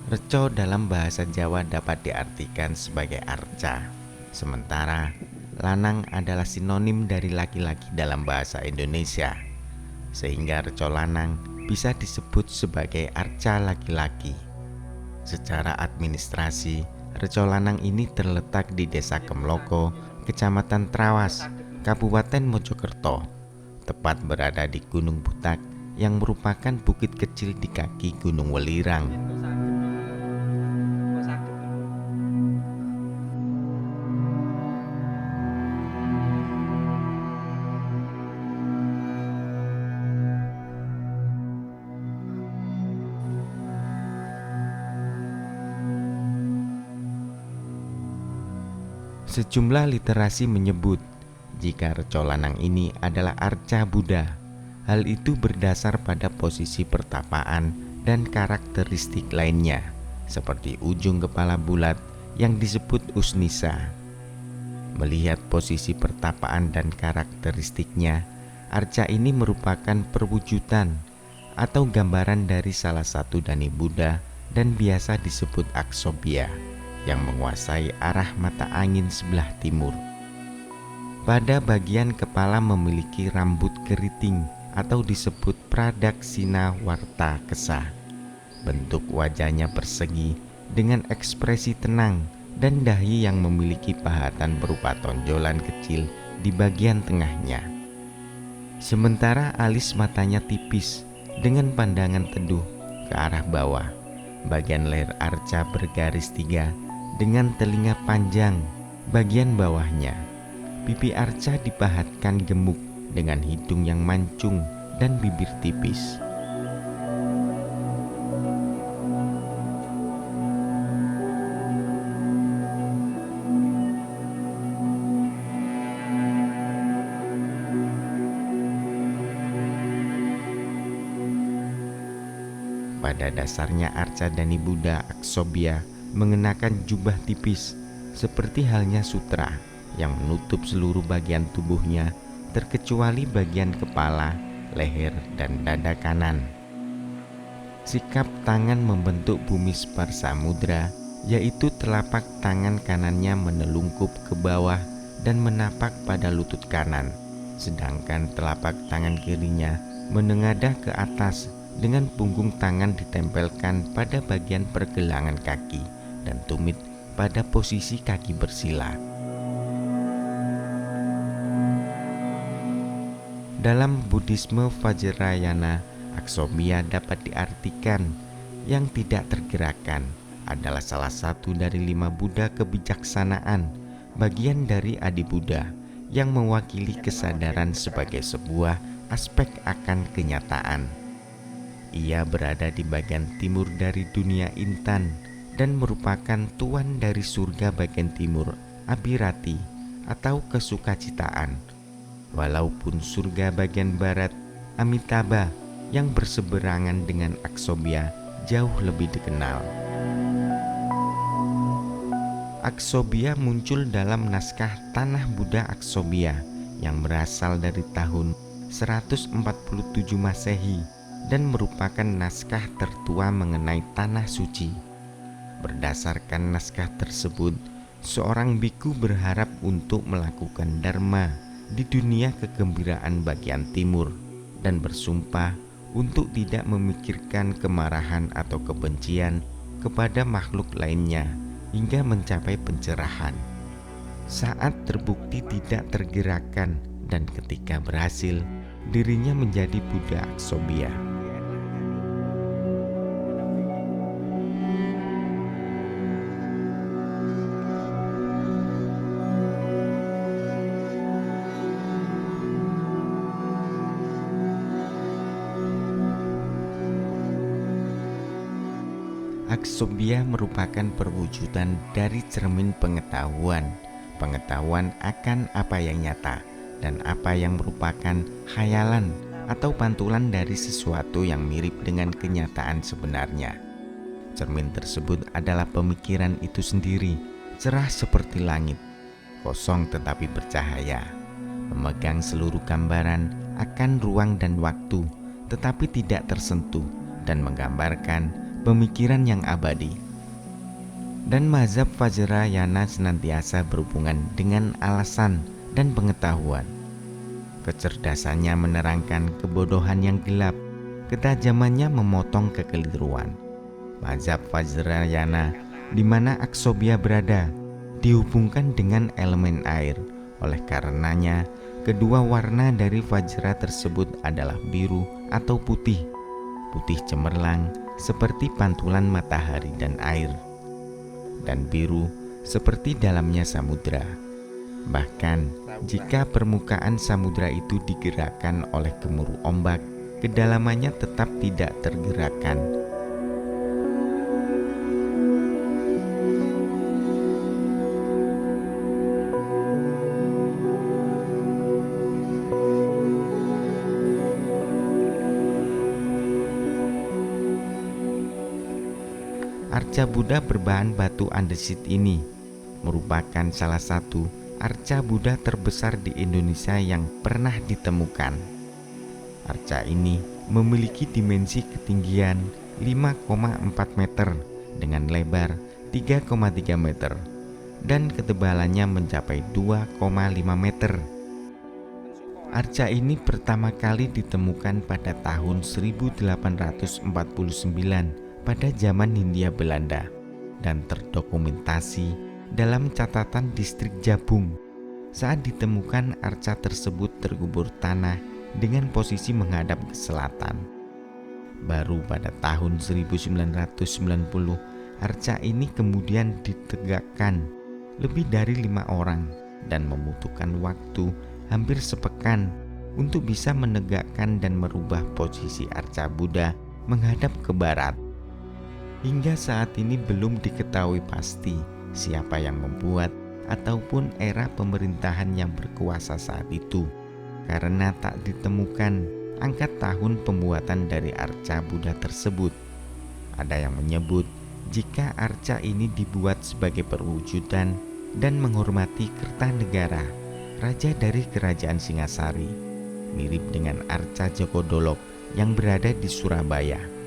Reco dalam bahasa Jawa dapat diartikan sebagai arca, sementara lanang adalah sinonim dari laki-laki dalam bahasa Indonesia, sehingga reco lanang bisa disebut sebagai arca laki-laki. Secara administrasi, reco lanang ini terletak di Desa Kemloko, Kecamatan Trawas, Kabupaten Mojokerto, tepat berada di Gunung Butak yang merupakan bukit kecil di kaki Gunung Welirang. Sejumlah literasi menyebut jika reco lanang ini adalah arca Buddha. Hal itu berdasar pada posisi pertapaan dan karakteristik lainnya, seperti ujung kepala bulat yang disebut usnisa. Melihat posisi pertapaan dan karakteristiknya, arca ini merupakan perwujudan atau gambaran dari salah satu dani Buddha dan biasa disebut aksobia, yang menguasai arah mata angin sebelah timur. Pada bagian kepala memiliki rambut keriting atau disebut pradaksina warta kesah. Bentuk wajahnya persegi dengan ekspresi tenang dan dahi yang memiliki pahatan berupa tonjolan kecil di bagian tengahnya. Sementara alis matanya tipis dengan pandangan teduh ke arah bawah. Bagian leher arca bergaris 3 dengan telinga panjang bagian bawahnya. Pipi arca dipahatkan gemuk dengan hidung yang mancung dan bibir tipis. Pada dasarnya arca dani Buddha aksobia mengenakan jubah tipis seperti halnya sutra yang menutup seluruh bagian tubuhnya terkecuali bagian kepala, leher, dan dada kanan. Sikap tangan membentuk bumi sparsa mudra, yaitu telapak tangan kanannya menelungkup ke bawah dan menapak pada lutut kanan, sedangkan telapak tangan kirinya menengadah ke atas dengan punggung tangan ditempelkan pada bagian pergelangan kaki dan tumit pada posisi kaki bersila. Dalam Buddhisme Vajrayana, aksobia dapat diartikan yang tidak tergerakkan adalah salah satu dari 5 Buddha kebijaksanaan, bagian dari Adi Buddha yang mewakili kesadaran sebagai sebuah aspek akan kenyataan. Ia berada di bagian timur dari dunia intan dan merupakan tuan dari surga bagian timur, Abirati atau kesukacitaan. Walaupun surga bagian barat, Amitabha, yang berseberangan dengan aksobia jauh lebih dikenal. Aksobia muncul dalam naskah Tanah Buddha Aksobia yang berasal dari tahun 147 Masehi dan merupakan naskah tertua mengenai tanah suci. Berdasarkan naskah tersebut, seorang biku berharap untuk melakukan dharma di dunia kegembiraan bagian timur dan bersumpah untuk tidak memikirkan kemarahan atau kebencian kepada makhluk lainnya hingga mencapai pencerahan. Saat terbukti tidak tergerakkan dan ketika berhasil, dirinya menjadi Buddha Aksobia. Aksobia merupakan perwujudan dari cermin pengetahuan akan apa yang nyata dan apa yang merupakan khayalan atau pantulan dari sesuatu yang mirip dengan kenyataan sebenarnya. Cermin tersebut adalah pemikiran itu sendiri, cerah seperti langit, kosong tetapi bercahaya, memegang seluruh gambaran akan ruang dan waktu, tetapi tidak tersentuh, dan menggambarkan pemikiran yang abadi. Dan mazhab Vajrayana senantiasa berhubungan dengan alasan dan pengetahuan. Kecerdasannya menerangkan kebodohan yang gelap, ketajamannya memotong kekeliruan. Mazhab Vajrayana, di mana Aksobya berada, dihubungkan dengan elemen air. Oleh karenanya, kedua warna dari Vajra tersebut adalah biru atau putih. Putih cemerlang seperti pantulan matahari dan air, dan biru seperti dalamnya samudra. Bahkan jika permukaan samudra itu digerakkan oleh gemuruh ombak, kedalamannya tetap tidak tergerakkan. Arca Buddha berbahan batu andesit ini merupakan salah satu arca Buddha terbesar di Indonesia yang pernah ditemukan. Arca ini memiliki dimensi ketinggian 5,4 meter dengan lebar 3,3 meter dan ketebalannya mencapai 2,5 meter. Arca ini pertama kali ditemukan pada tahun 1849 pada zaman Hindia Belanda dan terdokumentasi dalam catatan distrik Jabung. Saat ditemukan, arca tersebut terkubur tanah dengan posisi menghadap ke selatan. Baru pada tahun 1990, arca ini kemudian ditegakkan lebih dari 5 orang dan membutuhkan waktu hampir sepekan untuk bisa menegakkan dan merubah posisi arca Buddha menghadap ke barat. Hingga saat ini belum diketahui pasti siapa yang membuat ataupun era pemerintahan yang berkuasa saat itu, karena tak ditemukan angka tahun pembuatan dari arca Buddha tersebut. Ada yang menyebut jika arca ini dibuat sebagai perwujudan dan menghormati Kertanegara, raja dari kerajaan Singasari, mirip dengan arca Joko Dolok yang berada di Surabaya.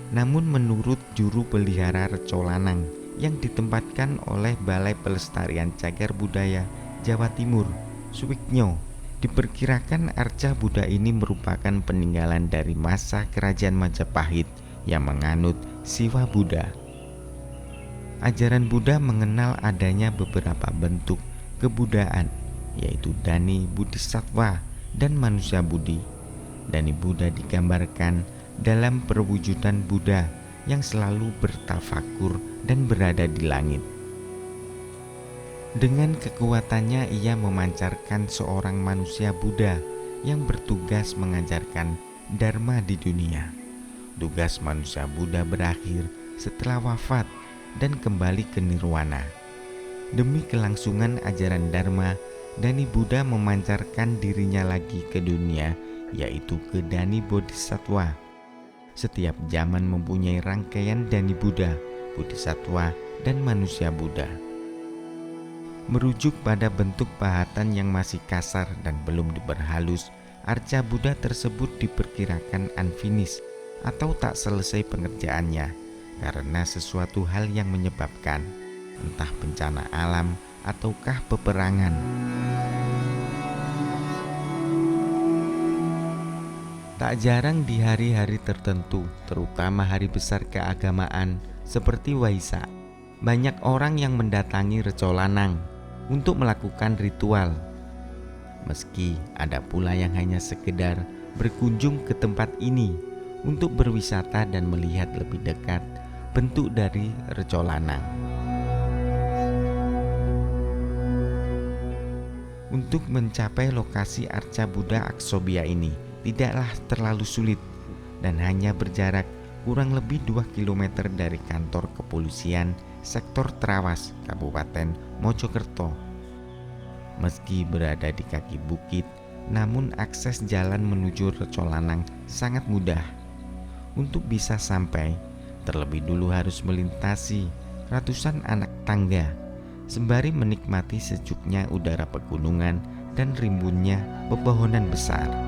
Namun menurut juru pelihara Reco Lanang yang ditempatkan oleh Balai Pelestarian Cagar Budaya Jawa Timur, Suwiknyo, diperkirakan arca Buddha ini merupakan peninggalan dari masa kerajaan Majapahit yang menganut Siwa Buddha. Ajaran Buddha mengenal adanya beberapa bentuk kebudayaan, yaitu Dani Bodhisattva dan manusia budi. Dani Buddha digambarkan dalam perwujudan Buddha yang selalu bertafakur dan berada di langit. Dengan kekuatannya ia memancarkan seorang manusia Buddha yang bertugas mengajarkan Dharma di dunia. Tugas manusia Buddha berakhir setelah wafat dan kembali ke nirwana. Demi kelangsungan ajaran Dharma, Dani Buddha memancarkan dirinya lagi ke dunia, yaitu ke Dani Bodhisattva. Setiap zaman mempunyai rangkaian Dani Buddha, Bodhisattva, dan manusia Buddha. Merujuk pada bentuk pahatan yang masih kasar dan belum diperhalus, arca Buddha tersebut diperkirakan unfinished atau tak selesai pengerjaannya karena sesuatu hal yang menyebabkan, entah bencana alam ataukah peperangan. Tak jarang di hari-hari tertentu, terutama hari besar keagamaan seperti Waisak, banyak orang yang mendatangi Reco Lanang untuk melakukan ritual. Meski ada pula yang hanya sekedar berkunjung ke tempat ini untuk berwisata dan melihat lebih dekat bentuk dari Reco Lanang. Untuk mencapai lokasi arca Buddha Aksobya ini tidaklah terlalu sulit dan hanya berjarak kurang lebih 2 km dari kantor kepolisian sektor Trawas, Kabupaten Mojokerto. Meski berada di kaki bukit, namun akses jalan menuju Reco Lanang sangat mudah. Untuk bisa sampai, terlebih dulu harus melintasi ratusan anak tangga, sembari menikmati sejuknya udara pegunungan dan rimbunnya pepohonan besar.